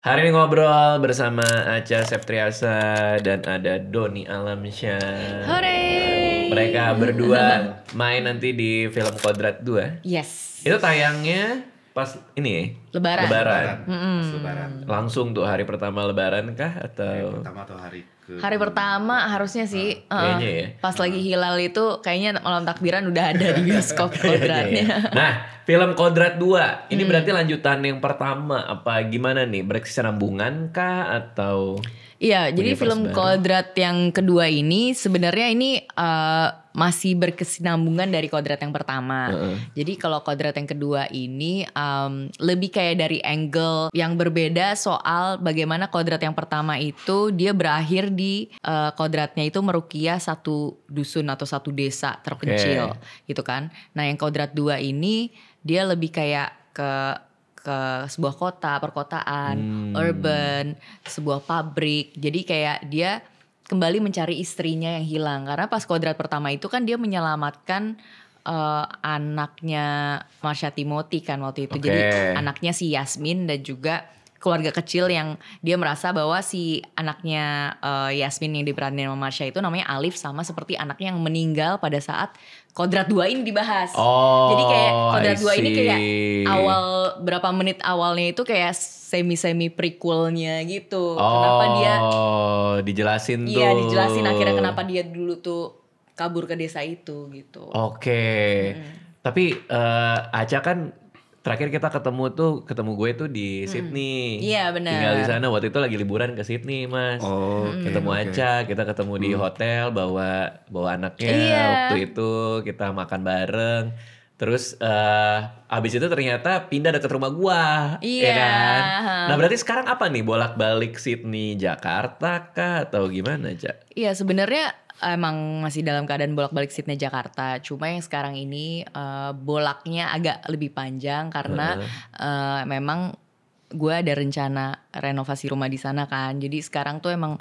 Hari ini ngobrol bersama Acha Septriasa dan ada Doni Alamsyah. Hore. Mereka berdua main nanti di film Kodrat 2. Yes. Itu tayangnya pas ini ya? Lebaran. Pas Lebaran. Langsung tuh hari pertama Lebaran kah Hari atau? pertama atau hari ke Hari pertama harusnya sih. Kayaknya ya. Pas lagi hilal itu kayaknya malam takbiran udah ada di bioskop kodratnya. Nah, film Kodrat 2 ini berarti lanjutan yang pertama apa gimana nih? Berkesinambungan kah atau? Iya, jadi Universe film baru. Kodrat yang kedua ini sebenarnya ini masih berkesinambungan dari Kodrat yang pertama. Jadi kalau Kodrat yang kedua ini lebih kayak dari angle yang berbeda soal bagaimana Kodrat yang pertama itu dia berakhir di Kodratnya itu meruqyah satu dusun atau satu desa terpencil gitu kan. Nah yang Kodrat 2 ini dia lebih kayak ke sebuah kota, perkotaan, urban, sebuah pabrik. Jadi kayak dia kembali mencari istrinya yang hilang. Karena pas Kodrat pertama itu kan dia menyelamatkan anaknya Marsha Timothy kan waktu itu. Jadi anaknya si Yasmin dan juga keluarga kecil yang dia merasa bahwa si anaknya Yasmin yang diperanin sama Marsha itu namanya Alif sama seperti anaknya yang meninggal pada saat Kodrat 2 ini dibahas. Jadi kayak Kodrat 2 ini kayak berapa menit awalnya itu kayak semi prequelnya gitu. Kenapa dia dijelasin tuh. Iya, dijelasin akhirnya kenapa dia dulu tuh kabur ke desa itu gitu. Tapi Aca kan terakhir kita ketemu gue tuh di Sydney. Iya, benar. Tinggal di sana waktu itu lagi liburan ke Sydney, Mas. Ketemu Aca, kita ketemu di hotel bawa anaknya waktu itu kita makan bareng. Terus abis itu ternyata pindah deket rumah gua, ya kan? Nah berarti sekarang apa nih, bolak-balik Sydney Jakarta kah atau gimana, Cak? Iya sebenarnya emang masih dalam keadaan bolak-balik Sydney Jakarta. Cuma yang sekarang ini bolaknya agak lebih panjang karena memang gue ada rencana renovasi rumah di sana kan. Jadi sekarang tuh emang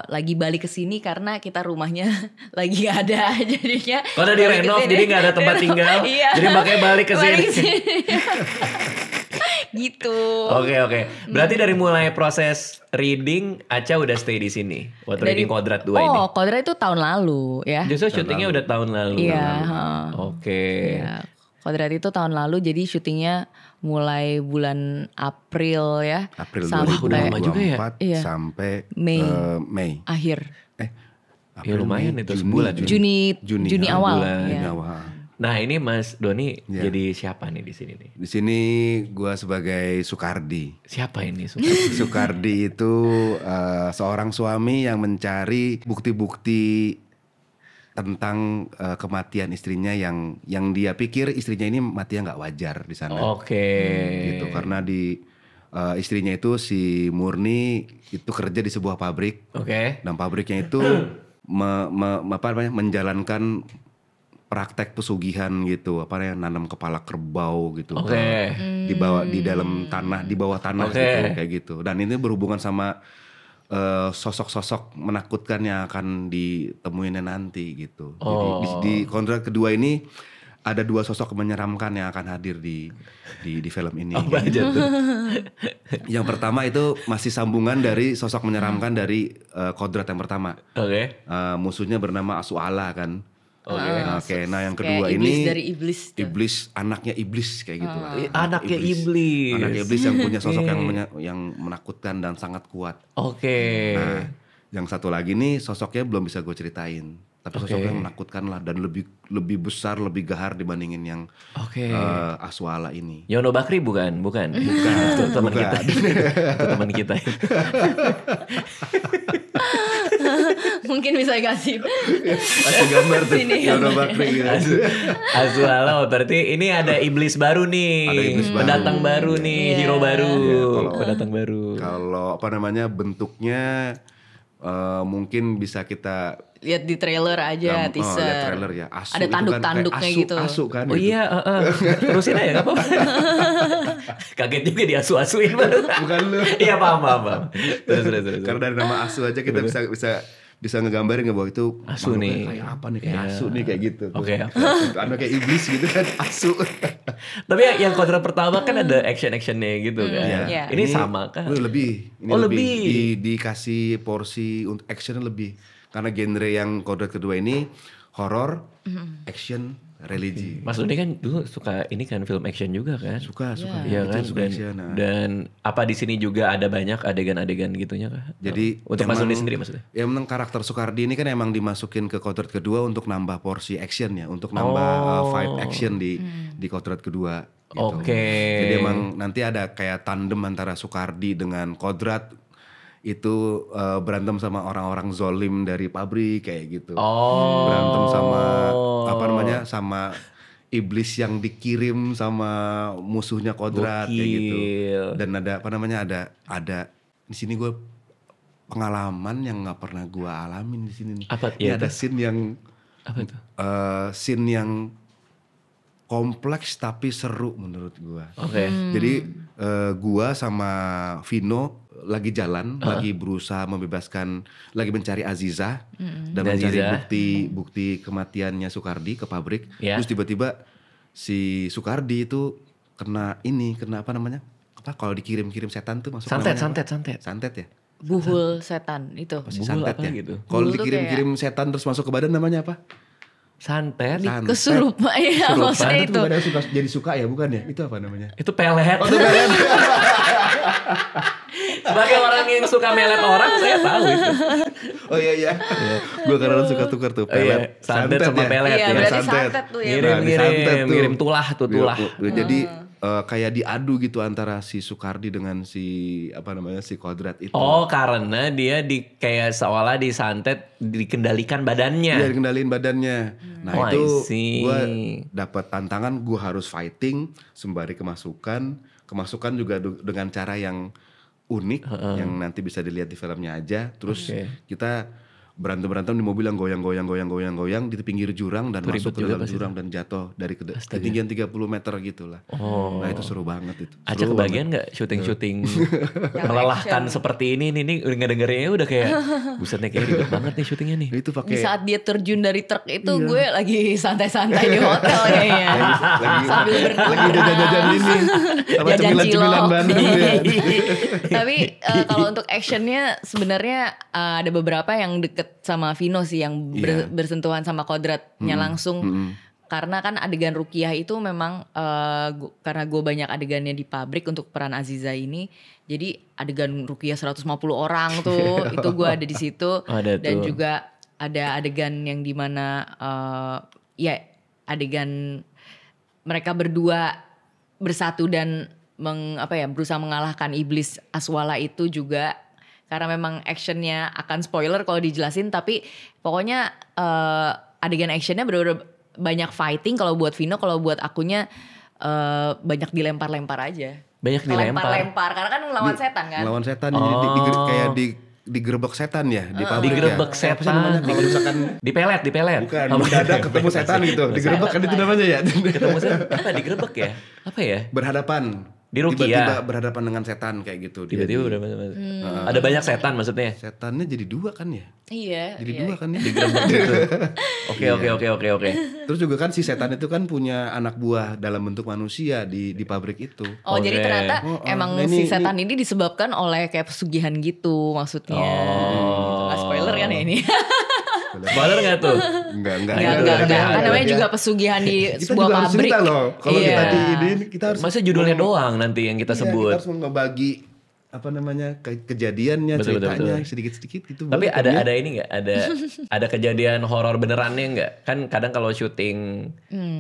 lagi balik ke sini karena kita rumahnya lagi gak ada. Jadinya kalau udah direnov jadi gak ada tempat tinggal. Jadi makanya balik ke sini. Gitu. Oke. Berarti dari mulai proses reading Aca udah stay di sini waktu reading Kodrat 2 ini. Kodrat itu tahun lalu ya. Justru syutingnya udah tahun lalu. Iya. Oke. Kodrat itu tahun lalu, jadi syutingnya mulai bulan April ya. April sampai 2024 udah lama juga ya? Iya. sampai Mei. Akhir. Ya lumayan itu sebulan. Juni awal. Juni Ya. awal. Nah ini Mas Doni jadi siapa nih di sini nih? Di sini gua sebagai Sukardi. Siapa ini? Sukardi itu seorang suami yang mencari bukti-bukti tentang kematian istrinya yang dia pikir istrinya ini matinya nggak wajar di sana. Gitu karena di istrinya itu si Murni itu kerja di sebuah pabrik. Dan pabriknya itu menjalankan praktek pesugihan gitu, nanam kepala kerbau gitu. Di dalam tanah, di bawah tanah gitu kayak gitu. Dan ini berhubungan sama sosok-sosok menakutkan yang akan ditemuinnya nanti gitu. Jadi di Kodrat kedua ini ada dua sosok menyeramkan yang akan hadir di film ini. Yang pertama itu masih sambungan dari sosok menyeramkan dari Kodrat yang pertama. Musuhnya bernama Asuala kan. Nah yang kedua ini dari iblis anaknya iblis kayak gitu lah. Anaknya iblis yang punya sosok yang menakutkan dan sangat kuat. Nah yang satu lagi nih sosoknya belum bisa gue ceritain, tapi sosoknya menakutkan lah dan lebih besar, lebih gahar dibandingin yang Aswala ini. Yono Bakri bukan. Itu teman kita. Itu teman kita. Mungkin bisa kasih gambar tuh Yono Bakri gitu. Aswala berarti ini ada iblis baru nih. Pendatang baru nih, hero baru. Pendatang baru. Kalau bentuknya mungkin bisa kita lihat di trailer aja, teaser. Lihat trailer ya. Asu ada tanduk-tanduknya kan, gitu. Asu kan. Oh gitu. iya, terusin aja gak apa-apa. Kaget juga diasu-asuin baru. Bukan lu. Iya paham. Terus. Karena dari nama Asu aja kita bisa bisa ngegambarin bahwa itu asu nih, kayak apa nih, kayak asu nih, kayak gitu. Oke. Anu kayak iblis gitu kan, asu. Tapi yang kodrat pertama kan ada action-actionnya gitu kan. Ini sama kan? Lebih. Ini lebih. Dikasih porsi untuk actionnya lebih. Karena genre yang kodrat kedua ini horor, action, religi. Mas Doni kan dulu suka ini kan film action juga kan? Suka. Iya kan? Suka action, dan apa di sini juga ada banyak adegan-adegan gitunya kah? Jadi untuk Mas Doni sendiri maksudnya? Ya memang karakter Soekardi ini kan emang dimasukin ke kodrat kedua untuk nambah porsi actionnya, untuk nambah fight action di kodrat kedua. Gitu. Jadi emang nanti ada kayak tandem antara Soekardi dengan kodrat itu berantem sama orang-orang zolim dari pabrik kayak gitu. Berantem sama sama iblis yang dikirim sama musuhnya kodrat kayak gitu. Dan ada di sini gue pengalaman yang nggak pernah gue alamin di sini nih. Ada scene yang scene yang kompleks tapi seru menurut gue. Jadi gue sama Vino lagi jalan, lagi berusaha lagi mencari Aziza dan mencari bukti kematiannya Soekardi ke pabrik. Terus tiba-tiba si Soekardi itu kena apa namanya? Apa kalau dikirim-kirim setan tuh masuk santet ya? Buhul setan itu. Santet ya. Gitu. Kalau dikirim-kirim setan terus masuk ke badan namanya apa? Santet. Kesurupan ya maksudnya itu. Jadi suka ya bukan ya? Itu apa namanya? Itu pelet. Sebagai orang yang suka melet orang saya tahu itu. Oh iya. Gue karena suka tukar tuh pelet. Santet sama pelet ya. Berarti santet tuh ya. Ngirim tulah. Jadi kayak diadu gitu antara si Soekardi dengan si kodrat itu. Karena dia kayak seolah disantet dikendalikan badannya. Iya, dikendalikan badannya. Nah itu gue dapat tantangan, gue harus fighting sembari kemasukan juga dengan cara yang unik yang nanti bisa dilihat di filmnya aja. Terus kita berantem di mobil yang goyang di pinggir jurang dan masuk ke dalam jurang dan jatuh dari ketinggian 30 meter gitu lah. Nah itu seru banget itu. Aja kebagian gak syuting melelahkan seperti ini udah ngedengerinnya udah kayak busetnya kayak ribet banget nih syutingnya nih. Itu pakai di saat dia terjun dari truk itu gue lagi santai-santai di hotel kayaknya. Sambil lagi jajan ini sama cemilan-cemilan Bandung ya. Tapi kalau untuk actionnya sebenarnya ada beberapa yang deket sama Vino sih yang bersentuhan sama kodratnya langsung. Karena kan adegan Rukiah itu memang karena gue banyak adegannya di pabrik untuk peran Aziza ini. Jadi adegan Rukiah 150 orang tuh itu gue ada di situ. Dan juga ada adegan yang dimana adegan mereka berdua bersatu dan berusaha mengalahkan iblis Aswala itu juga. Karena memang actionnya akan spoiler kalau dijelasin, tapi pokoknya adegan actionnya bener-bener banyak fighting. Kalau buat Vino, kalau buat akunya banyak dilempar-lempar aja. Banyak dilempar? Karena kan lawan setan kan. Lawan setan, kayak digerebek setan ya di pabrik. Digerebek setan. Kalau misalkan dipelet. Bukan, mendadak ketemu setan gitu. Digerebek kan itu namanya ya. Ketemu setan, apa digerebek ya? Apa ya? Berhadapan. Di Rukiah. Tiba-tiba berhadapan dengan setan kayak gitu. Tiba-tiba ada banyak setan maksudnya? Setannya jadi dua kan ya? Iya. Jadi dua kan ya? Digerebek gitu. Oke. Terus juga kan si setan itu kan punya anak buah dalam bentuk manusia di pabrik itu. Jadi ternyata emang si setan ini disebabkan oleh kayak pesugihan gitu maksudnya. Spoiler kan ya ini? Spoiler gak tuh? Enggak. Kan namanya juga pesugihan di sebuah pabrik. Kita loh. Kalau kita kita harus. Masa judulnya doang nanti yang kita sebut. Kita harus ngebagi kejadiannya, ceritanya sedikit-sedikit gitu. Tapi ada ini nggak? Ada kejadian horor benerannya nggak? Kan kadang kalau syuting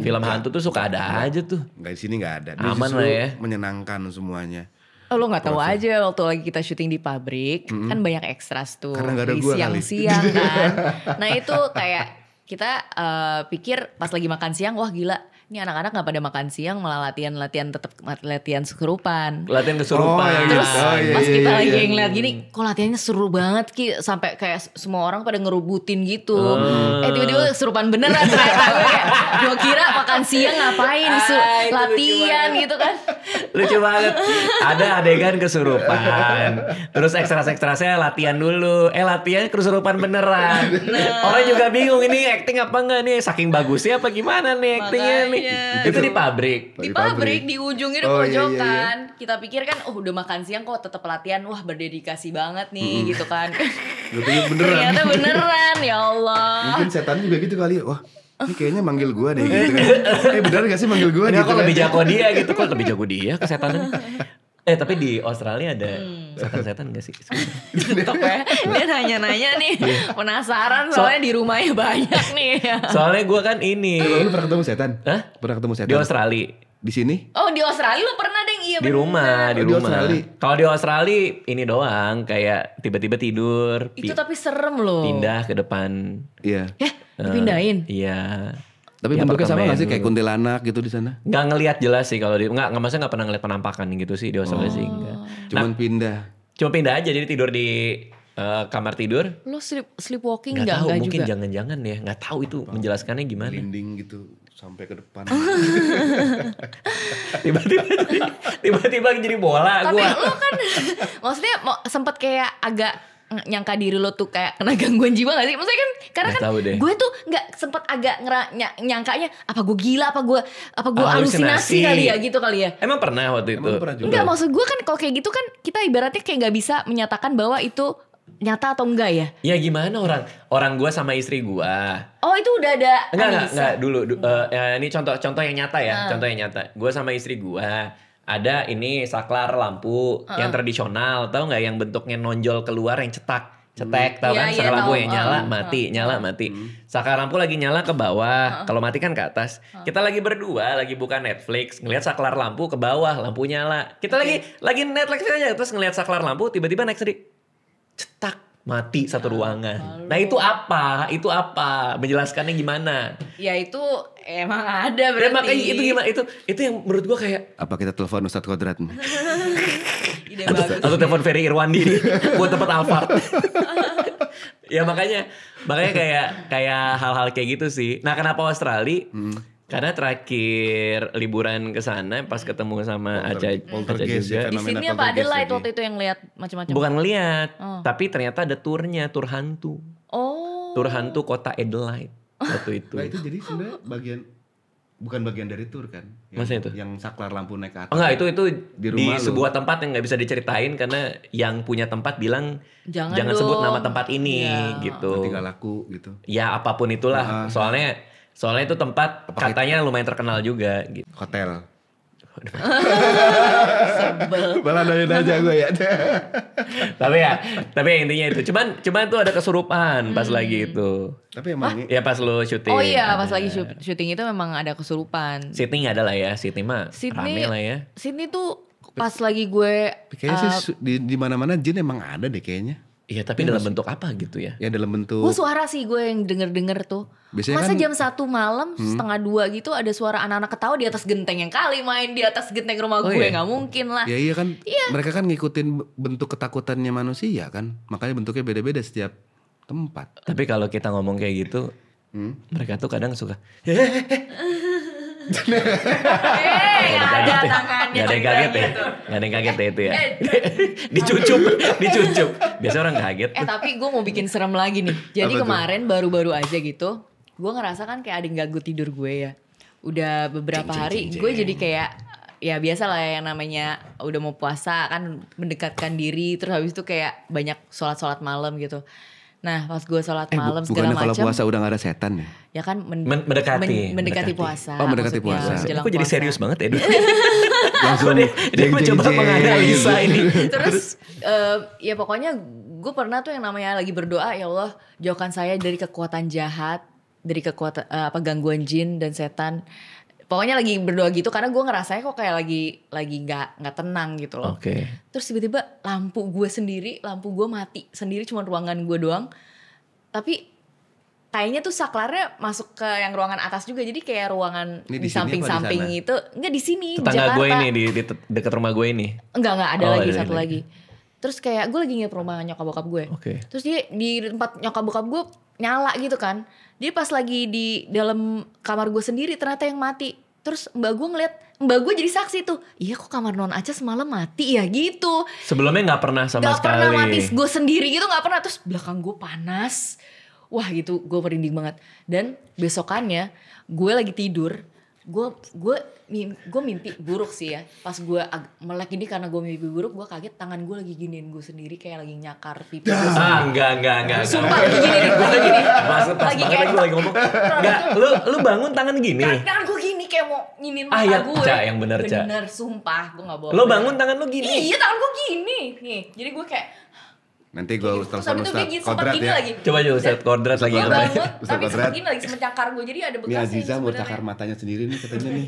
film hantu tuh suka ada aja tuh. Nggak, di sini nggak ada. Aman lah ya. Menyenangkan semuanya. Lo gak tahu aja waktu lagi kita syuting di pabrik kan banyak ekstras tuh. Karena gak ada gua siang-siang kan. Nah itu kayak kita pikir pas lagi makan siang, wah gila ini anak-anak gak pada makan siang malah latihan kesurupan. Latihan kesurupan. Terus pas kita lagi ngeliat gini, kok latihannya seru banget Ki, sampai kayak semua orang pada ngerubutin gitu. Tiba-tiba kesurupan beneran ternyata. Gue kira makan siang ngapain, latihan gitu kan. Lucu banget. Ada adegan kesurupan. Terus ekstra saya latihan dulu. Latihan kesurupan beneran. Orang juga bingung ini acting apa enggak nih, saking bagusnya apa gimana nih actingnya nih. Itu di pabrik. Di pabrik di ujungnya di pojokan. Kita pikir kan udah makan siang kok tetap latihan, wah berdedikasi banget nih gitu kan. Ternyata beneran, ya Allah. Mungkin setan juga gitu kali. Wah, ini kayaknya manggil gue deh gitu kan. Bener gak sih manggil gue gitu kok lebih jago dia gitu. Kok lebih jago dia kesetannya. Tapi di Australia ada setan-setan gak sih? Tetep ya. Dia nanya-nanya nih. Penasaran soalnya di rumahnya banyak nih. Soalnya gue kan ini. Lu pernah ketemu setan? Hah? Pernah ketemu setan? Di Australia. Di sini? Oh di Australia lu pernah deh? Iya di rumah. Kalau di Australia ini doang. Kayak tiba-tiba tidur. Itu tapi serem loh. Pindah ke depan. Iya. Dipindahin? Iya. Tapi bentuknya sama gak sih kayak kuntilanak gitu di sana? Nggak ngelihat jelas sih kalau maksudnya nggak pernah ngeliat penampakan gitu sih di Australia sih enggak. Cuman pindah. Cuma pindah aja, jadi tidur di kamar tidur. Lo sleepwalking nggak tahu, mungkin juga? Jangan-jangan ya, nggak tahu itu menjelaskannya gimana. Linding gitu sampai ke depan. tiba-tiba jadi bola. Tapi lo kan maksudnya sempet kayak agak nyangka diri lo tuh kayak kena gangguan jiwa gak sih? Maksudnya kan karena kan gue tuh nggak sempet agak nyangkanya apa gue gila, apa gue halusinasi kali ya gitu kali ya. Emang pernah waktu itu? Enggak, maksud gue kan kalau kayak gitu kan kita ibaratnya kayak nggak bisa menyatakan bahwa itu nyata atau enggak ya? Ya gimana orang gue sama istri gue. Oh itu udah ada. Enggak dulu. Ini contoh yang nyata ya. Contoh yang nyata. Gue sama istri gue. Ada ini saklar lampu yang tradisional, tahu nggak, yang bentuknya nonjol keluar yang cetek, tahu kan? Saklar lampu yang nyala mati. Saklar lampu lagi nyala ke bawah, kalau mati kan ke atas. Kita lagi berdua, lagi buka Netflix, ngelihat saklar lampu ke bawah, lampu nyala. Kita lagi Netflix aja, terus ngelihat saklar lampu, tiba-tiba naik sedikit, cetak. Mati satu ruangan. Nah itu apa? Menjelaskannya gimana? Ya itu emang ada berarti. Ya, makanya itu gimana? Itu yang menurut gua kayak. Apa kita telepon Ustadz Kodrat nih? atau telepon Ferry Irwandi nih buat tempat Alphard. Ya makanya kayak hal-hal kayak gitu sih. Nah kenapa Australia? Karena terakhir liburan ke sana pas ketemu sama Aca juga. Di sini apa Adelaide waktu itu yang lihat macam-macam? Bukan ngeliat, tapi ternyata ada turnya, tur hantu. Oh. Tur hantu kota Adelaide waktu itu. Nah itu jadi sebenarnya bukan bagian dari tur kan? Maksudnya itu? Yang saklar lampu naik ke atas. Enggak, itu di sebuah tempat yang nggak bisa diceritain karena yang punya tempat bilang jangan sebut nama tempat ini gitu. Nanti gak laku gitu. Ya apapun itulah, soalnya itu tempat katanya lumayan terkenal juga gitu. Hotel. Sebel. Malah nanya aja gue ya. tapi intinya itu. Cuman tuh ada kesurupan pas lagi itu. Tapi emang ya pas lu syuting. Oh iya, pas lagi syuting itu memang ada kesurupan. Sydney ada lah ya, Sydney mah rame lah ya. Sydney tuh pas lagi gue kayaknya sih di mana-mana jin emang ada deh kayaknya. Iya, tapi dalam bentuk apa gitu ya? Ya dalam bentuk. Gue suara sih gue yang denger tuh. Biasanya masa kan, jam 1 malam, 1:30 gitu ada suara anak-anak ketawa di atas genteng, yang kali main di atas genteng rumah gue. Nggak mungkin lah. Ya iya kan, mereka kan ngikutin bentuk ketakutannya manusia kan. Makanya bentuknya beda-beda setiap tempat. Tapi kalau kita ngomong kayak gitu, mereka tuh kadang suka Gak ada tangannya. Gak ada yang kaget ya. Gak ada yang kaget ya itu ya. Dicucup. Biasa orang kaget. Tapi gue mau bikin serem lagi nih. Jadi kemarin baru-baru aja gitu, gue ngerasa kan kayak ada yang ganggu tidur gue ya. Udah beberapa hari gue jadi kayak, ya biasa lah yang namanya udah mau puasa kan, mendekatkan diri. Terus habis itu kayak banyak sholat malam gitu. Nah pas gue sholat malam segala macam. Bukannya kalau puasa udah gak ada setan ya? Ya kan mendekati puasa. Oh mendekati puasa. Aku jadi serius banget ya. Langsung dia mencoba menganalisa ini. Terus ya pokoknya gue pernah tuh yang namanya lagi berdoa, ya Allah jauhkan saya dari kekuatan jahat, dari kekuatan gangguan jin dan setan. Pokoknya lagi berdoa gitu karena gue ngerasanya kok kayak lagi nggak tenang gitu loh. Okay. Terus tiba-tiba lampu gue mati sendiri, cuma ruangan gue doang. Tapi kayaknya tuh saklarnya masuk ke yang ruangan atas juga, jadi kayak ruangan Ini di samping-samping itu. Enggak, di sini, di tetangga Jakarta. gue ini di dekat rumah gue ini. Enggak ada lagi satu lagi. Terus kayak gue lagi nginep rumah nyokap bokap gue. Terus dia di tempat nyokap bokap gue nyala gitu kan. Jadi pas lagi di dalam kamar gue sendiri ternyata yang mati. Terus mbak gue ngeliat, mbak gue jadi saksi tuh. Iya kok kamar non Aca semalam mati ya gitu. Sebelumnya gak pernah sama sekali. Gak pernah mati, gue sendiri gitu gak pernah. Terus belakang gue panas. Wah gitu, gue merinding banget. Dan besokannya gue lagi tidur, gue mimpi buruk sih ya. Pas gue melek ini karena gue mimpi buruk, gue kaget tangan gue lagi giniin gue sendiri kayak lagi nyakar pipi. Enggak. Sumpah lagi gini nih, gue lagi gini. Maksud pas lagi banget gue lagi ngomong. Enggak, lu bangun tangan gini. Tangan gue gini kayak mau nginin mata ya, gue. Ca, yang bener, Ca. Bener, sumpah gue gak bohong. Lu bangun tangan lu gini. Iya, tangan gue gini. Nih, jadi gue kayak Nanti gue telepon Ustadz Kodrat ya. Coba Ustadz Kodrat lagi gue ngapain. bangun, tapi sempat gini lagi mencakar gue, jadi ada bekasnya. Ini Aziza mau cakar matanya sendiri nih katanya nih.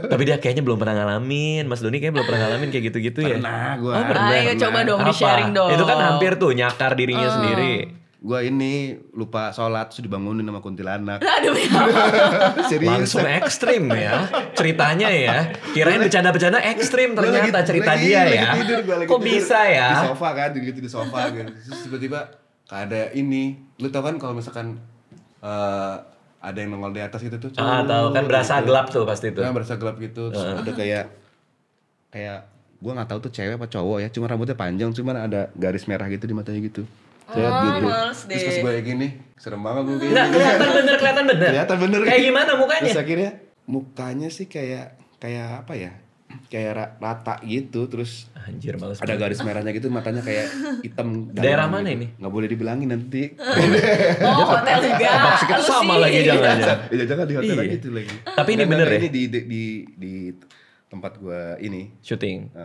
Tapi dia kayaknya belum pernah ngalamin. Mas Doni kayaknya belum pernah ngalamin kayak gitu-gitu ya. Pernah gue. Ayo coba dong di-sharing dong. Itu kan hampir tuh nyakar dirinya sendiri. Gue ini lupa sholat terus dibangunin sama kuntilanak. Aduh ya. Serius. Langsung ekstrim ya ceritanya ya. Kirain bercanda-bercanda ekstrim ternyata cerita dia ya. Kok bisa ya? Di sofa kan, gitu di sofa gitu. Terus tiba-tiba ada ini. Lu tau kan kalau misalkan ada yang nongol di atas gitu tuh. Tahu kan berasa gelap tuh pasti tuh. Nah, berasa gelap gitu. Terus ada kayak gue nggak tau tuh cewek apa cowok ya. Cuma rambutnya panjang, cuman ada garis merah gitu di matanya gitu. Gitu. Terus pas gue kayak gini, serem banget gue kayak nggak, kelihatan bener. Kelihatan bener. Kayak gimana mukanya? Terus akhirnya mukanya sih kayak apa ya? Kayak rata gitu, terus anjir males ada garis merahnya gitu, matanya kayak hitam. Daerah mana gitu. ini? Nggak boleh dibilangin nanti. Hotel juga. Sama lagi jangan. Iya jangan di hotel lagi itu lagi. Tapi ini bener ya? Ini di tempat gue ini syuting.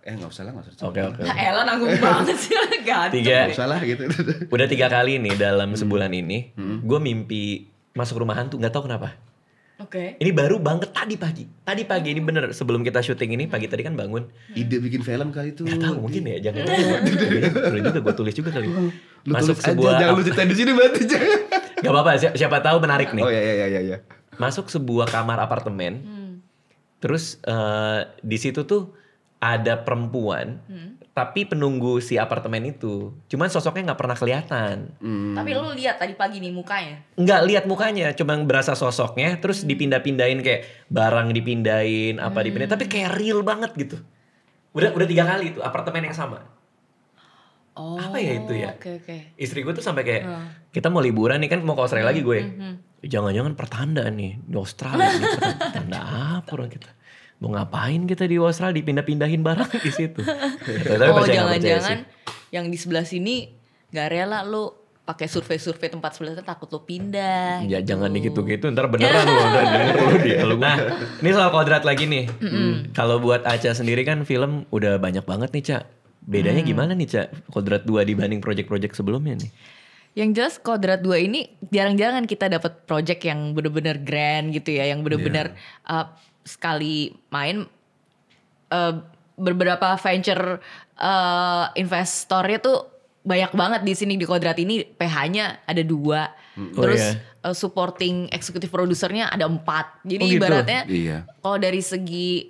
Nggak usah lah, nggak usah. Oke. Elah nanggung banget sih, gantung. Nggak usah lah gitu. Udah 3 kali nih dalam sebulan ini, gue mimpi masuk rumah hantu, nggak tahu kenapa. Oke. Ini baru banget tadi pagi ini bener sebelum kita syuting ini pagi tadi kan bangun. Ide bikin film kali itu. Nggak tahu mungkin ya, jangan. Boleh juga gue tulis juga kali. Lu masuk sebuah. Jangan lu ceritain di sini berarti jangan. Gak apa-apa, siapa tahu menarik nih. Oh iya. Masuk sebuah kamar apartemen. Terus di situ tuh ada perempuan, tapi penunggu si apartemen itu. Cuman sosoknya nggak pernah kelihatan. Tapi lu lihat tadi pagi nih mukanya? Nggak lihat mukanya, cuma berasa sosoknya. Terus dipindah-pindahin kayak barang dipindahin, apa dipindahin. Tapi kayak real banget gitu. Udah 3 kali itu apartemen yang sama. Oh, apa ya itu ya? Oke. Istri gue tuh sampai kayak kita mau liburan nih kan mau ke Australia lagi gue. Jangan-jangan pertanda nih di Australia. Pertanda apa orang kita? Mau ngapain kita di Australia dipindah-pindahin barang di situ? Jangan-jangan yang di sebelah sini gak rela lu pakai survei tempat sebelahnya takut lu pindah. Ya gitu. Jangan gitu-gitu ntar beneran lu denger lu dia. Nah, ini soal Kodrat lagi nih. Kalau buat Aca sendiri kan film udah banyak banget nih, Ca. Bedanya gimana nih, Ca? Kodrat 2 dibanding project-project sebelumnya nih? Yang jelas Kodrat 2 ini jarang-jarang kita dapat project yang bener-bener grand gitu ya, yang bener-bener sekali main beberapa venture investornya tuh banyak banget di sini di Kodrat ini. PH-nya ada 2, terus supporting executive producernya ada 4. Jadi ibaratnya kalau dari segi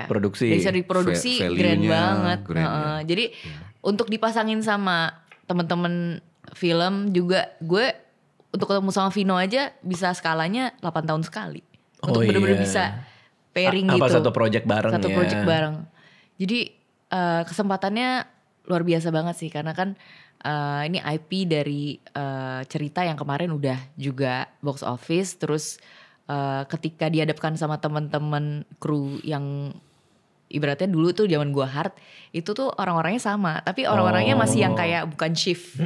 produksi, dari segi produksi grand banget. Jadi untuk dipasangin sama teman-teman film juga, gue untuk ketemu sama Vino aja bisa skalanya 8 tahun sekali. Untuk bener-bener bisa pairing gitu. Satu project bareng Satu project bareng. Jadi kesempatannya luar biasa banget sih. Karena kan ini IP dari cerita yang kemarin udah juga box office. Terus ketika dihadapkan sama teman-teman kru yang ibaratnya dulu tuh zaman gua hard, itu tuh orang-orangnya sama, tapi orang-orangnya masih yang kayak bukan chief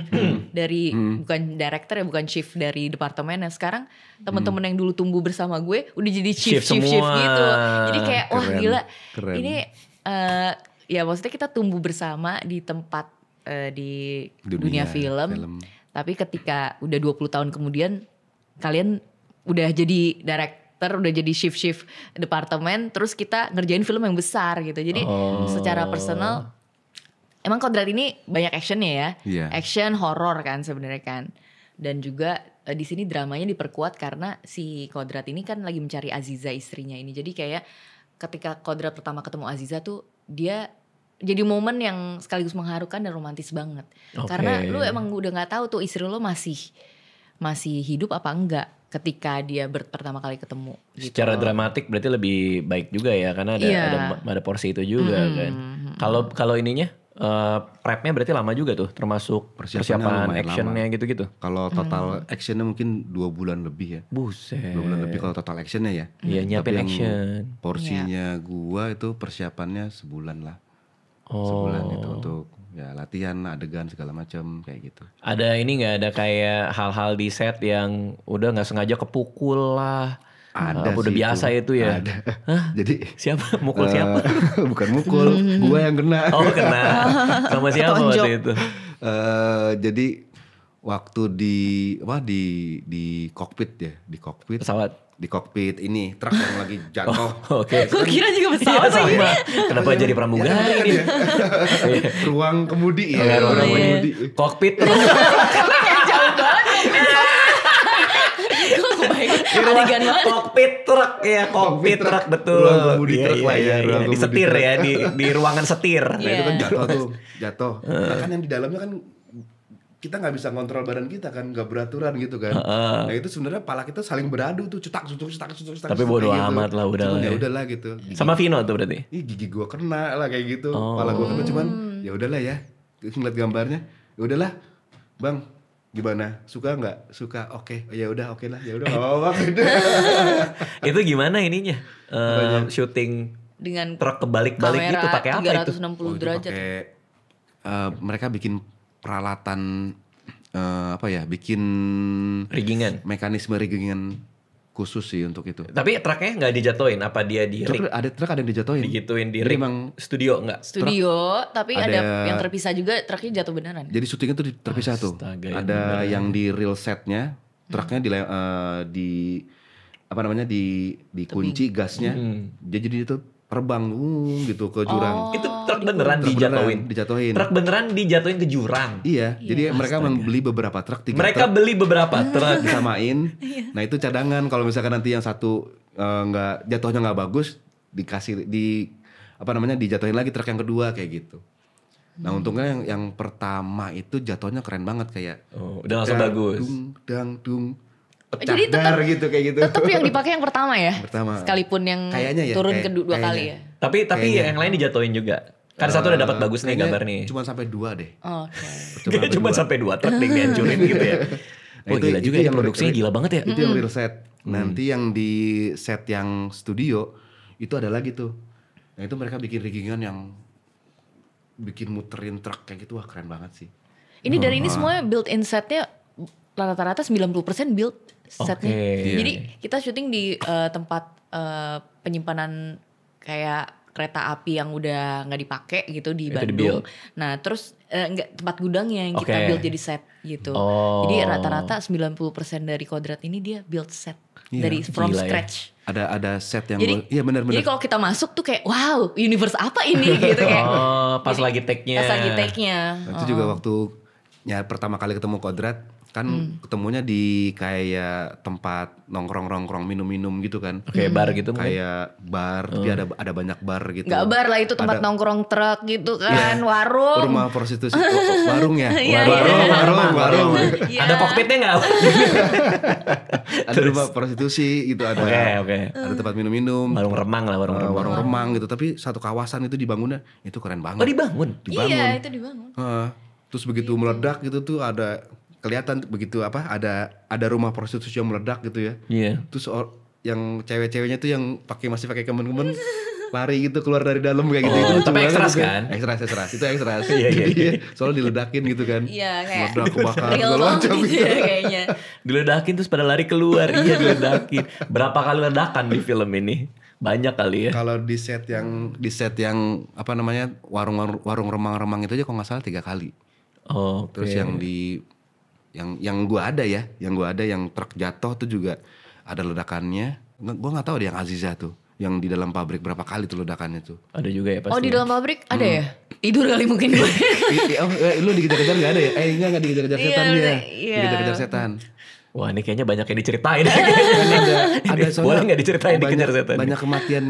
dari bukan director ya, bukan chief dari departemennya. Sekarang teman-teman yang dulu tumbuh bersama gue udah jadi chief gitu. Jadi kayak wah gila. Keren. Ini ya maksudnya kita tumbuh bersama di tempat di dunia film. Tapi ketika udah 20 tahun kemudian kalian udah jadi director, udah jadi shift departemen, terus kita ngerjain film yang besar gitu. Jadi secara personal emang Kodrat ini banyak actionnya ya, Action, horror kan sebenarnya kan, dan juga di sini dramanya diperkuat karena si Kodrat ini kan lagi mencari Aziza istrinya ini. Jadi kayak ketika Kodrat pertama ketemu Aziza tuh dia jadi momen yang sekaligus mengharukan dan romantis banget. Karena lu emang udah nggak tahu tuh istri lu masih hidup apa enggak ketika dia pertama kali ketemu. Gitu. Secara dramatik berarti lebih baik juga ya karena ada porsi itu juga kan. Kalau ininya prepnya berarti lama juga tuh termasuk persiapan actionnya gitu-gitu. Kalau total actionnya mungkin 2 bulan lebih ya. Buset. 2 bulan lebih kalau total actionnya ya. Iya nyiapin action. Porsinya gua itu persiapannya sebulan lah. Sebulan itu untuk ya latihan, adegan segala macam kayak gitu. Ada ini nggak ada kayak hal-hal di set yang udah nggak sengaja kepukul lah? Ada udah sih biasa itu ya. Ada. Jadi siapa mukul siapa? Bukan mukul, gua yang kena. Oh kena. Sama siapa waktu itu? Jadi waktu di kokpit ya, di kokpit. Pesawat. Di kokpit ini truk yang lagi jatuh. Oke. Gue kira juga pesawat sih. Kenapa jadi pramugari ini? Ruang kemudi ya. Ruang kemudi. Kokpit terus. Jauh banget. Gue kebayang adegan banget. Kokpit truk ya, kokpit truk betul. Ruang kemudi truk lah ya. Di setir ya, di ruangan setir. Nah itu kan jatuh. Nah kan yang di dalamnya kan kita nggak bisa kontrol badan kita kan, nggak beraturan gitu kan. Nah itu sebenarnya pala kita saling beradu tuh, cetak. Tapi bodo amat lah udah. Ya udahlah gitu. Sama Vino tuh berarti. Gigi gua kena lah kayak gitu. Pala gua kena cuman ya udahlah ya. Ngeliat gambarnya, ya udahlah, Bang. Gimana? Suka nggak? Suka. Oke. Ya udah oke lah. Ya udah. Itu gimana ininya? Syuting dengan truk kebalik-balik gitu pakai apa itu? 360 derajat. Mereka bikin peralatan bikin riggingan, mekanisme riggingan khusus sih untuk itu. Tapi truknya nggak dijatuhin, apa dia di truk ada yang dijatuhin? Digituin di rig studio nggak? Studio, tapi ada yang terpisah juga, truknya jatuh beneran. Jadi syutingnya tuh terpisah tuh. Ada yang di real setnya, truknya dikunci gasnya, jadi itu terbang gitu ke jurang. Itu truk beneran dijatuhin. Truk beneran dijatuhin ke jurang. Iya, jadi mereka membeli beberapa truk. Beli beberapa truk disamain. Nah itu cadangan kalau misalkan nanti yang satu jatuhnya nggak bagus, dijatuhin lagi truk yang kedua kayak gitu. Nah untungnya yang pertama itu jatuhnya keren banget kayak. Udah langsung bagus. Dung. Jadi tetap gitu kayak gitu. Tetap yang dipakai yang pertama ya. Sekalipun yang turun kedua kali ya. Tapi yang lain dijatuhin juga. Kan satu udah dapat bagus nih gambar nih. Cuma sampai 2 deh. Oke. Cuma sampai 2 truk yang dihancurin gitu ya. Wah gila juga ya produksinya gila banget ya. Itu yang real set. Nanti yang di set yang studio itu ada lagi tuh. Nah itu mereka bikin riggingan yang bikin muterin truk kayak gitu, wah keren banget sih. Ini dari ini semuanya built-in setnya rata-rata 90% build setnya. Jadi kita syuting di tempat penyimpanan kayak kereta api yang udah nggak dipakai gitu di Bandung. Nah terus tempat gudangnya yang kita build jadi set gitu. Jadi rata-rata 90% dari Kodrat ini dia build set dari from scratch. Ada set yang iya benar. Jadi kalau kita masuk tuh kayak wow universe apa ini gitu kayak. Pas lagi take-nya. Itu juga waktu pertama kali ketemu Kodrat. Kan ketemunya di kayak tempat nongkrong minum-minum gitu kan. Kayak bar gitu mungkin. Kayak bar, tapi ada banyak bar gitu. Gak bar lah itu tempat nongkrong truk gitu kan, warung. Rumah prostitusi, warung ya. Warung. Ada kokpitnya gak? Ada rumah prostitusi gitu, ada tempat minum-minum. Warung remang lah, warung remang gitu. Tapi satu kawasan itu dibangunnya, itu keren banget. Oh dibangun? Iya itu dibangun. Terus begitu meledak gitu tuh ada kelihatan begitu ada rumah prostitusi yang meledak gitu ya. Iya. Terus yang cewek-ceweknya tuh yang masih pakai kemen-kemen lari gitu keluar dari dalam kayak gitu. Itu tapi ekstras kan? Ekstras. Itu ekstras. Iya. Soalnya diledakin gitu kan. Iya kayak meledak kebakar segala macam gitu. Kayaknya. Diledakin terus pada lari keluar. Iya diledakin. Berapa kali ledakan di film ini? Banyak kali ya. Kalau di set yang warung remang-remang itu aja kalau nggak salah 3 kali. Terus yang gua ada yang truk jatuh tuh juga ada ledakannya. Gua nggak tahu deh yang Aziza tuh, yang di dalam pabrik berapa kali tuh ledakannya tuh. Ada juga ya pasti. Di dalam pabrik ada ya? Tidur kali mungkin gue. Lu dikejar-kejar gak ada ya? Enggak dikejar-kejar setan dia. Iya. Dikejar-kejar setan. Wah ini kayaknya banyak yang diceritain. ada Boleh gak diceritain dikejar setan? Banyak kematian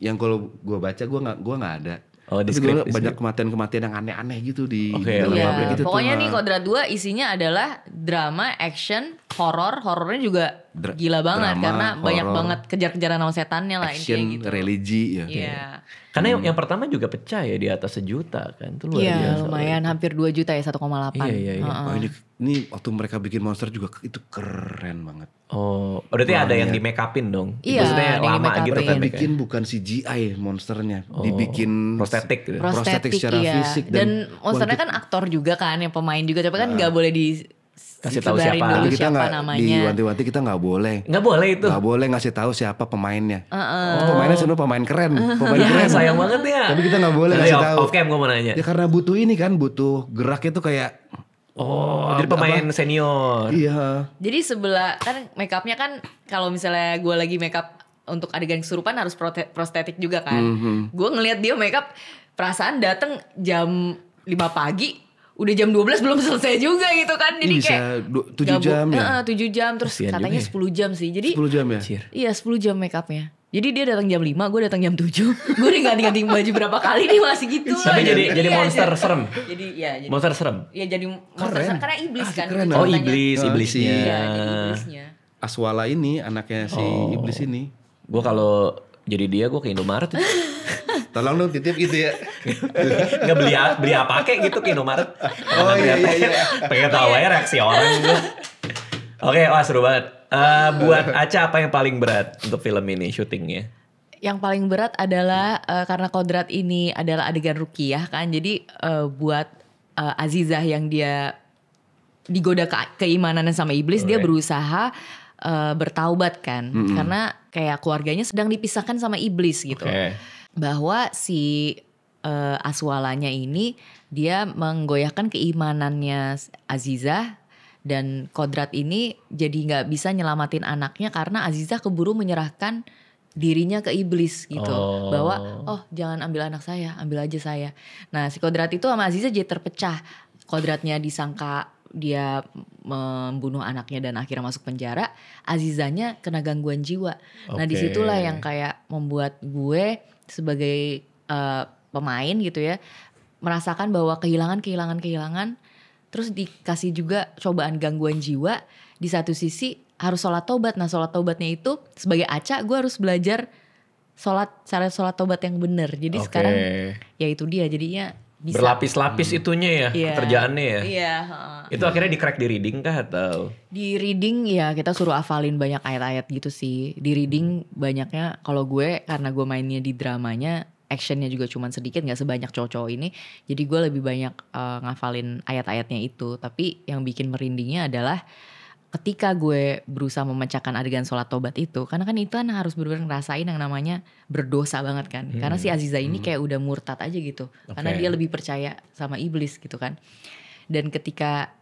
yang kalau gue baca gue gak ada. Oh, tapi banyak kematian-kematian yang aneh-aneh gitu di dalam pabrik itu. Pokoknya nih Kodrat 2 isinya adalah drama, action, horor. Horornya juga gila banget karena banyak banget kejar-kejaran sama setannya lah intinya gitu. Religi ya. Iya. Karena yang pertama juga pecah ya di atas 1 juta kan. Itu luar biasa. Iya lumayan hampir 2 juta ya 1,8. Iya. Oh, ini waktu mereka bikin monster juga itu keren banget. Oh, berarti ada yang di make upin dong. Iya, maksudnya lama gitu kan. Mereka bikin bukan CGI monsternya, dibikin prostetik gitu. Prostetik secara fisik dan monsternya kan aktor juga kan, yang pemain juga, tapi kan nggak boleh kasih tahu siapa. dulu kita siapa namanya. Di wanti-wanti kita nggak boleh. Nggak boleh itu. Nggak boleh ngasih tahu siapa pemainnya. Pemainnya sebenarnya pemain keren, keren. Sayang banget ya. Tapi kita nggak boleh ngasih tahu. Off cam gue mau nanya. Ya karena butuh ini kan, butuh geraknya tuh kayak. Jadi pemain senior. Iya. Jadi sebelah kan make upnya kan kalau misalnya gue lagi make up untuk adegan kesurupan harus prostetik juga kan. Gue ngelihat dia make up, perasaan dateng jam 5 pagi, udah jam 12 belum selesai juga gitu kan. Jadi bisa kayak 7 jam ya. 7 jam terus kasian katanya ya. 10 jam sih. Jadi 10 jam ya. Iya 10 jam make upnya. Jadi dia datang jam 5, gue datang jam 7. Gue udah ganti-ganti baju berapa kali nih masih gitu. Tapi jadi monster serem. Jadi monster serem. Iya jadi monster serem karena iblis kan. Keren, Oh ceritanya. iblisnya. Iya jadi iblisnya. Aswala ini anaknya si iblis ini. Gue kalau jadi dia gue ke Indomaret. Tolong dong titip gitu ya. Nggak beli apa kayak gitu ke Indomaret. Oh iya. Pengen tahu aja reaksi orang gue. Oke, wah seru banget. Buat Aca apa yang paling berat untuk film ini syutingnya? Yang paling berat adalah karena Kodrat ini adalah adegan ruqyah kan. Jadi buat Azizah yang dia digoda keimanannya sama iblis, dia berusaha bertaubat kan. Karena kayak keluarganya sedang dipisahkan sama iblis gitu. Bahwa si Aswalanya ini dia menggoyahkan keimanannya Azizah. Dan Kodrat ini jadi gak bisa nyelamatin anaknya karena Azizah keburu menyerahkan dirinya ke iblis gitu. Bahwa jangan ambil anak saya, ambil aja saya. Nah si Kodrat itu sama Azizah jadi terpecah. Kodratnya disangka dia membunuh anaknya dan akhirnya masuk penjara. Azizahnya kena gangguan jiwa. Nah disitulah yang kayak membuat gue sebagai pemain gitu ya, merasakan bahwa kehilangan. Terus dikasih juga cobaan gangguan jiwa. Di satu sisi harus sholat tobat. Nah sholat tobatnya itu sebagai Aca gue harus belajar cara sholat tobat yang benar. Jadi sekarang ya itu dia jadinya bisa. Berlapis-lapis itunya ya pekerjaannya ya. Iya. Itu akhirnya di crack di reading kah atau? Di reading ya kita suruh hafalin banyak ayat-ayat gitu sih. Di reading banyaknya kalau gue karena gue mainnya di dramanya. Actionnya juga cuma sedikit, gak sebanyak cowok-cowok ini. Jadi gue lebih banyak ngafalin ayat-ayatnya itu. Tapi yang bikin merindingnya adalah ketika gue berusaha memecahkan adegan sholat tobat itu. Karena kan itu kan harus benar-benar ngerasain yang namanya berdosa banget kan. Karena si Azizah ini kayak udah murtad aja gitu. Karena dia lebih percaya sama iblis gitu kan. Dan ketika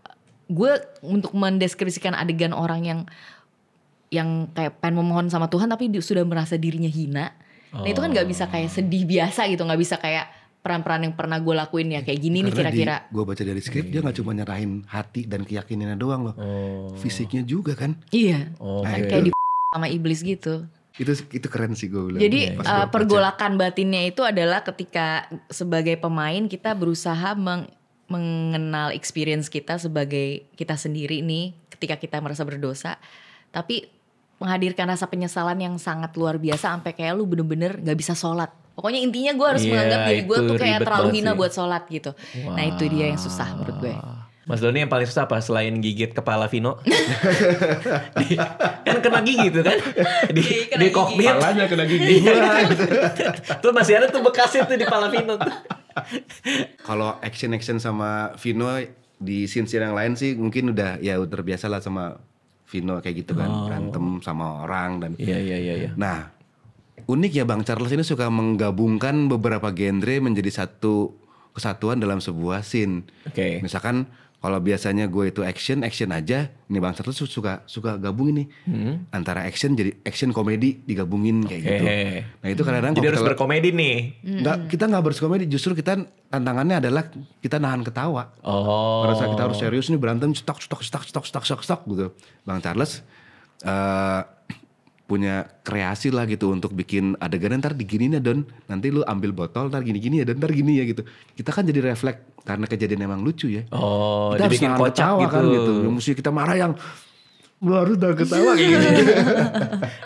gue untuk mendeskripsikan adegan orang yang kayak pengen memohon sama Tuhan tapi sudah merasa dirinya hina. Nah itu kan gak bisa kayak sedih biasa gitu. Gak bisa kayak peran-peran yang pernah gue lakuin ya. Kayak gini nih kira-kira. Gue baca dari skrip dia gak cuma nyerahin hati dan keyakinannya doang loh. Fisiknya juga kan. Iya kayak sama iblis gitu. Itu keren sih gue bilang. Jadi pergolakan batinnya itu adalah ketika sebagai pemain kita berusaha mengenal experience kita sebagai kita sendiri nih. Ketika kita merasa berdosa. Tapi menghadirkan rasa penyesalan yang sangat luar biasa sampai kayak lu bener-bener gak bisa sholat. Pokoknya intinya gue harus menganggap diri gue tuh kayak terlalu hina buat sholat gitu. Nah itu dia yang susah menurut gue. Mas Doni yang paling susah apa selain gigit kepala Vino? Kan kena gigi tuh kan? Di kokpit. Kepalanya kena gigi. Tuh masih ada tuh bekasnya tuh di kepala Vino tuh. Kalau action sama Vino di scene yang lain sih mungkin udah terbiasa lah sama Vino kayak gitu kan, berantem sama orang dan Iya. Nah, unik ya Bang Charles ini suka menggabungkan beberapa genre menjadi satu kesatuan dalam sebuah scene. Misalkan kalau biasanya gue itu action aja, ini Bang Charles suka gabungin nih antara action jadi action komedi digabungin kayak gitu. Nah itu kadang-kadang jadi harus berkomedi nih. Kita nggak berkomedi, justru kita tantangannya adalah kita nahan ketawa. Pada saat kita harus serius nih berantem stok gitu. Bang Charles punya kreasi lah gitu untuk bikin adegan ntar diginiin ya Don, nanti lu ambil botol ntar gini-gini ya Dan, ntar gini ya gitu. Kita kan jadi refleks karena kejadian emang lucu ya. Kita harus nahan ketawa gitu. Kan gitu. Yang mesti kita marah yang lu harus udah ketawa kayak gitu.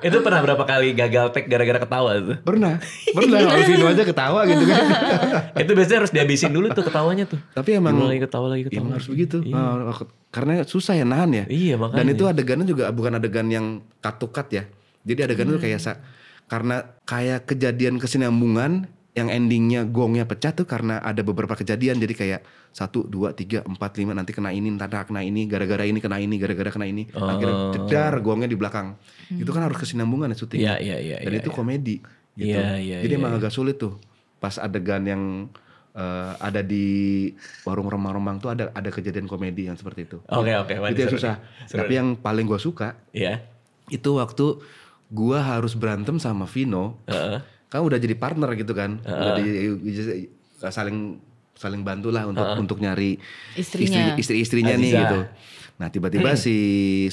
Itu pernah berapa kali gagal take gara-gara ketawa tuh? Pernah. Kalau Vino aja ketawa gitu kan. Itu biasanya harus dihabisin dulu tuh ketawanya tuh. Tapi emang lagi ketawa. Emang harus begitu. Karena susah ya nahan ya. Iya makanya. Dan itu adegannya juga bukan adegan yang cut to cut ya. Jadi adegan itu kayak karena kayak kejadian kesinambungan yang endingnya gongnya pecah tuh karena ada beberapa kejadian. Jadi kayak 1, 2, 3, 4, 5 nanti kena ini, ntar kena ini, gara-gara ini kena ini, gara-gara kena ini. Akhirnya jedar gongnya di belakang. Itu kan harus kesinambungan ya syuting. Iya. Dan itu komedi gitu. Jadi emang agak sulit tuh. Pas adegan yang ada di warung remang-remang tuh ada kejadian komedi yang seperti itu. Oke. Itu yang susah. Tapi yang paling gue suka itu waktu gue harus berantem sama Vino. Kan udah jadi partner gitu kan. Udah saling bantulah untuk nyari istri-istrinya nih gitu. Nah tiba-tiba si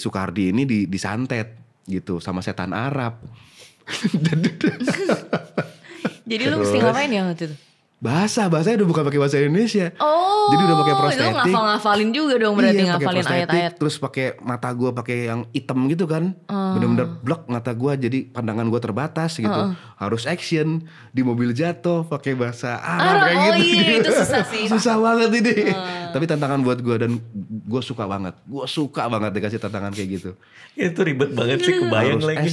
Sukardi ini disantet gitu sama setan Arab. Jadi lu mesti ngapain ya waktu itu? Bahasanya udah bukan pakai bahasa Indonesia. Jadi udah pakai prostetik. Lu ngafalin juga dong berarti ngafalin ayat-ayat. Terus pakai mata gue pakai yang hitam gitu kan. Bener-bener blok mata gue, jadi pandangan gue terbatas gitu. Harus action, di mobil jatuh pakai bahasa Arab kayak gitu. Iya, itu susah sih. Susah banget ini. Tapi tantangan buat gue dan gue suka banget. Gue suka banget dikasih tantangan kayak gitu. Itu ribet banget sih, kebayang lagi.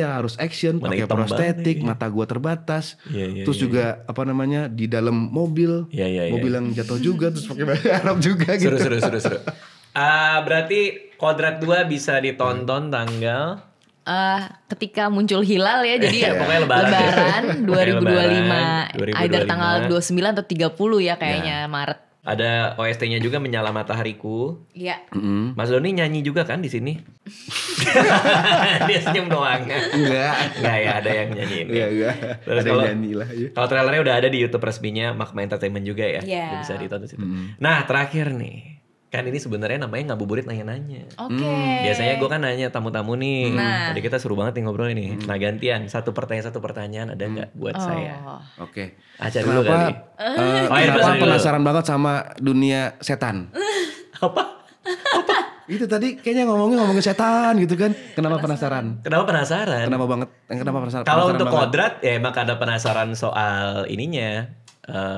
Harus action, pakai prostetik, mata gue terbatas. Terus juga apa namanya di dalam mobil, mobil yang jatuh juga, terus pakai bahasa Arab juga gitu. Seru. Berarti Kodrat 2 bisa ditonton tanggal ketika muncul hilal ya, jadi pokoknya lebaran 2025, either tanggal 29 atau 30 ya kayaknya Maret. Ada OST-nya juga Menyala Matahariku. Iya. Mas Doni nyanyi juga kan di sini? Dia senyum doang. Enggak ya, ada yang nyanyiin. Enggak. Terus ada yang nyanyi lah. Kalau trailernya udah ada di YouTube resminya Magma Entertainment juga ya. Bisa ditonton situ. Nah, terakhir nih. Kan ini sebenarnya namanya Ngabuburit Nanya-Nanya. Biasanya gue kan nanya tamu-tamu nih. Tadi kita seru banget nih ngobrol ini. Nah gantian, satu pertanyaan ada nggak buat saya? Oke. Aca dulu kali. Kenapa penasaran banget sama dunia setan? Apa? Itu tadi kayaknya ngomongin setan gitu kan. Kenapa penasaran? Kenapa penasaran? Kenapa penasaran? Kalau untuk Kodrat ya emang ada penasaran soal ininya.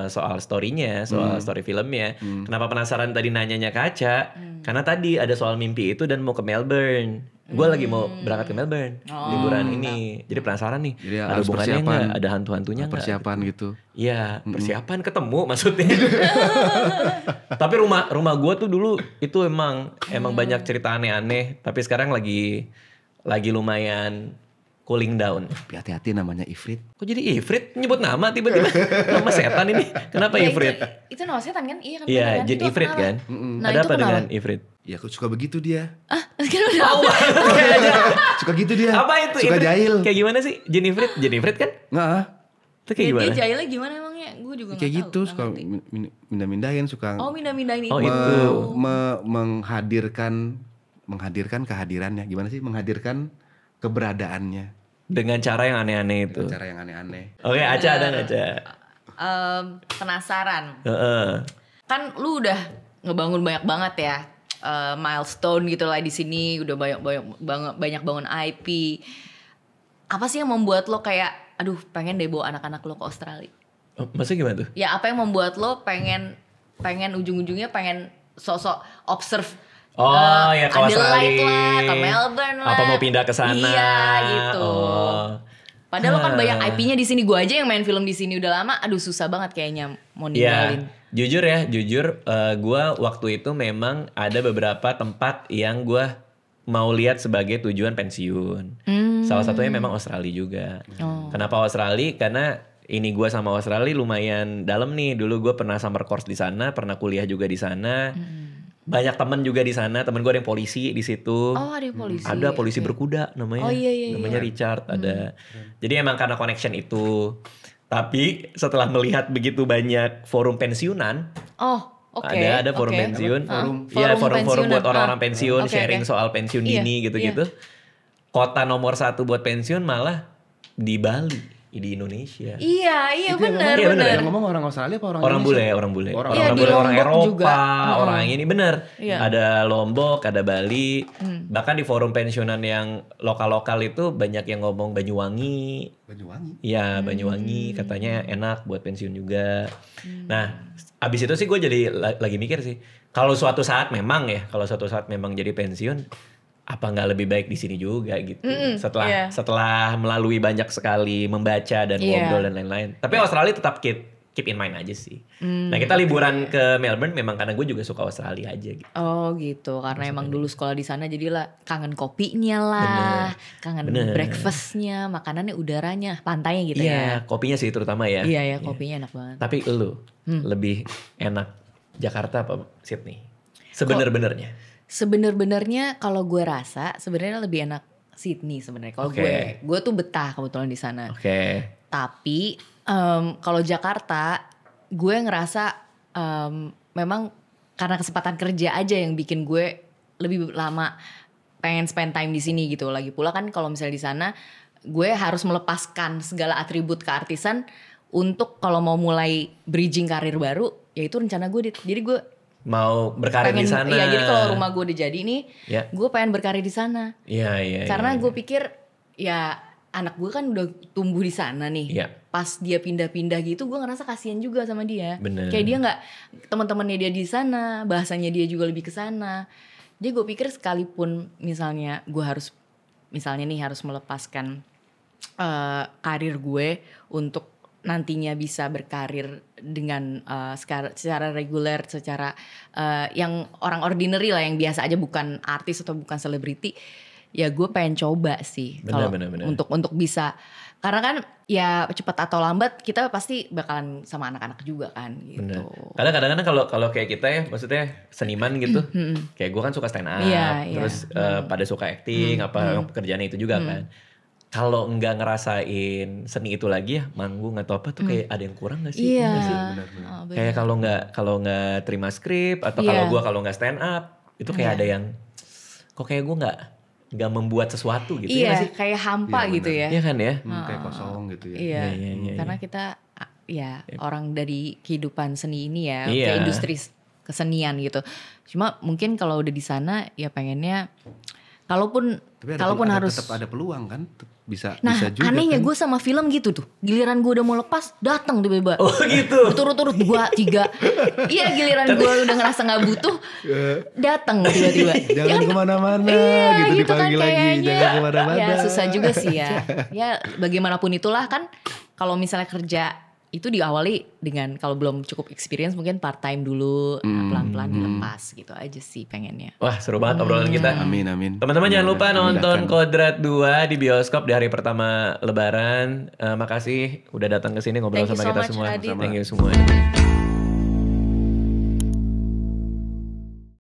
Soal story-nya, soal story filmnya. Kenapa penasaran tadi nanyanya ke Aca? Karena tadi ada soal mimpi itu dan mau ke Melbourne. Gue lagi mau berangkat ke Melbourne liburan ini. Jadi penasaran nih. Jadi ada hubungannya nggak? Ada hantu-hantunya nggak? Persiapan gitu. Iya, persiapan ketemu maksudnya. Tapi rumah gue tuh dulu itu emang banyak cerita aneh-aneh. Tapi sekarang lagi lumayan cooling down. Hati-hati namanya Ifrit. Kok jadi Ifrit? Nyebut nama tiba-tiba. Nama setan ini. Kenapa Ifrit? Itu nama setan kan? Iya kan? Iya, jin Ifrit kan? Ada apa dengan Ifrit? Ya aku suka begitu dia. Kenapa? Suka gitu dia. Apa itu? Suka jahil. Kayak gimana sih? Jin Ifrit kan? Nggak. Itu kayak gimana? Dia jahilnya gimana emangnya? Gue juga nggak tahu. Kayak gitu, suka mindah-mindahin, suka. Mindah-mindahin itu. Oh itu. Menghadirkan kehadirannya. Gimana sih? Menghadirkan keberadaannya dengan cara yang aneh-aneh itu. Dengan cara yang aneh-aneh. Oke, Aca ada nggak Aca? Penasaran. Kan lu udah ngebangun banyak banget ya milestone gitu lah di sini, udah banyak bangun IP. Apa sih yang membuat lo kayak, aduh pengen deh bawa anak-anak lo ke Australia? Maksudnya gimana tuh? Ya apa yang membuat lo pengen ujung-ujungnya pengen sosok observe. Ya ke Australia lah, ke Melbourne lah. Apa mau pindah ke sana? Iya gitu. Padahal lo kan banyak IP-nya di sini. Gue aja yang main film di sini udah lama. Aduh susah banget kayaknya mau ninggalin. Jujur, gue waktu itu memang ada beberapa tempat yang gue mau lihat sebagai tujuan pensiun. Salah satunya memang Australia juga. Kenapa Australia? Karena ini gue sama Australia lumayan dalam nih. Dulu gue pernah summer course di sana, pernah kuliah juga di sana. Banyak teman juga di sana. Temen gue ada yang polisi di situ. Oh, ada yang polisi. Ada polisi berkuda namanya. Oh iya. Namanya Richard ada. Jadi emang karena connection itu. Tapi setelah melihat begitu banyak forum pensiunan. Ada forum pensiun. Iya, forum-forum buat orang-orang pensiun, sharing soal pensiun dini gitu-gitu. Kota nomor 1 buat pensiun malah di Bali, di Indonesia. Iya benar. Yang ngomong orang Australia apa orang bule, Indonesia? orang bule. Orang bule, orang Eropa, juga. orang ini bener. Ada Lombok, ada Bali. Bahkan di forum pensiunan yang lokal-lokal itu banyak yang ngomong Banyuwangi. Iya, Banyuwangi katanya enak buat pensiun juga. Nah, abis itu sih gue jadi lagi mikir sih. Kalau suatu saat memang jadi pensiun, apa nggak lebih baik di sini juga gitu. Setelah melalui banyak sekali membaca dan ngobrol dan lain-lain. Tapi Australia tetap keep in mind aja sih. Nah kita liburan ke Melbourne memang karena gue juga suka Australia aja gitu. Oh gitu, karena emang dulu sekolah di sana jadilah kangen kopinya lah, kangen breakfastnya, makanannya, udaranya, pantainya gitu ya. Iya, kopinya sih terutama ya. Iya, kopinya enak banget. Tapi lu lebih enak Jakarta apa Sydney? Sebenernya kalau gue rasa sebenarnya lebih enak Sydney sebenarnya. Kalau gue tuh betah kebetulan di sana. Tapi kalau Jakarta gue ngerasa memang karena kesempatan kerja aja yang bikin gue lebih lama pengen spend time di sini gitu. Lagi pula kan kalau misalnya di sana gue harus melepaskan segala atribut keartisan untuk kalau mau mulai bridging karir baru, ya itu rencana gue. Jadi gue mau berkarir di sana. Iya, jadi kalau rumah gue udah jadi nih, gue pengen berkarir di sana. Iya. Karena gue pikir ya anak gue kan udah tumbuh di sana nih. Pas dia pindah-pindah gitu, gue ngerasa kasihan juga sama dia. Bener. Kayak dia nggak, teman-temannya dia di sana, bahasanya dia juga lebih ke sana. Jadi gue pikir sekalipun misalnya gue harus melepaskan karir gue untuk nantinya bisa berkarir dengan secara reguler, secara yang orang ordinary lah, yang biasa aja, bukan artis atau bukan selebriti. Ya gue pengen coba sih kalau untuk bisa, karena kan ya cepat atau lambat kita pasti bakalan sama anak-anak juga kan gitu. Kadang-kadang kalau kayak kita ya, maksudnya seniman gitu, kayak gue kan suka stand up, terus pada suka acting, pekerjaannya itu juga kan. Kalau nggak ngerasain seni itu lagi ya, manggung atau apa tuh kayak ada yang kurang nggak sih? Iya. Benar. Kayak kalau nggak terima skrip atau kalau nggak stand up itu kayak ada yang kok kayak gue nggak membuat sesuatu gitu. Iya, ya kayak hampa gitu ya. Iya kan ya? Kayak kosong gitu ya. Iya. Karena kita orang dari kehidupan seni ini ya, ke industri kesenian gitu. Cuma mungkin kalau udah di sana ya pengennya kalaupun harus tetap ada peluang kan, bisa juga. Anehnya kan? gue sama film gitu tuh, giliran gue udah mau lepas datang tiba-tiba. Oh gitu. Berturut-turut 2, 3. Iya, giliran gue udah ngerasa nggak butuh, datang tiba-tiba. Jangan kemana-mana, gitu dipanggil kan lagi. Jangan kemana-mana. Ya susah juga sih ya. Ya bagaimanapun itulah kan, kalau misalnya kerja itu diawali dengan, kalau belum cukup experience mungkin part time dulu, pelan-pelan dilepas gitu aja sih pengennya. Wah seru banget obrolan kita. Amin. Teman-teman jangan lupa nonton Kodrat 2 di bioskop di hari pertama Lebaran. Makasih udah datang ke sini ngobrol sama kita semua. Thank you semua.